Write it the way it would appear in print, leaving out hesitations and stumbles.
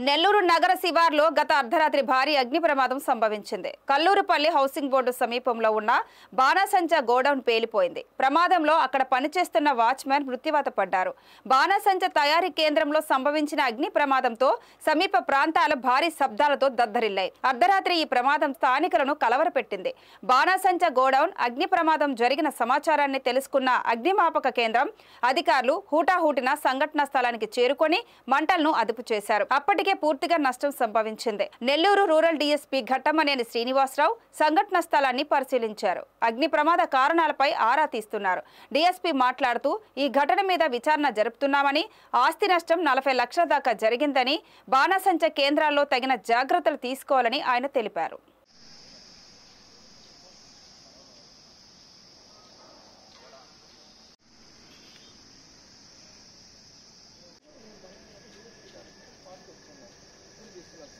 నెల్లూరు నగర శివార్లో గత అర్ధరాత్రి భారీ అగ్ని ప్రమాదం సంభవించింది. కల్లూరుపల్లి హౌసింగ్ బోర్డు సమీపంలో ఉన్న బాణాసంచా గోడౌన్ పేలిపోయింది. ప్రమాదంలో అక్కడ పనిచేస్తున్న వాచ్మెన్ మృత్యువాత పడ్డారు. బాణాసంచా తయారీ కేంద్రంలో సంభవించిన అగ్ని ప్రమాదంతో సమీప ప్రాంతాలు భారీ శబ్దాలతో దద్దరిల్లాయి. అర్ధరాత్రి ఈ ప్రమాదం స్థానికులను కలవరపెట్టింది. బాణాసంచా గోడౌన్ అగ్ని ప్రమాదం జరిగిన సమాచారాన్ని తెలుసుకున్న అగ్నిమాపక కేంద్రం అధికారులు హూటాహూటిన సంఘటనా స్థలానికి చేరుకొని మంటలను అదుపు చేశారు. అప్పటికే పూర్తిగా నష్టం సంభవించింది. నెల్లూరు రూరల్ డీఎస్పీ ఘట్టమనేని శ్రీనివాసరావు సంఘటన స్థలాన్ని పరిశీలించారు. అగ్ని ప్రమాద కారణాలపై ఆరా తీస్తున్నారు. డీఎస్పీ మాట్లాడుతూ ఈ ఘటన మీద విచారణ జరుపుతున్నామని, ఆస్తి నష్టం 40 లక్షల దాకా జరిగిందని, బాణాసంచా కేంద్రాల్లో తగిన జాగ్రత్తలు తీసుకోవాలని ఆయన తెలిపారు.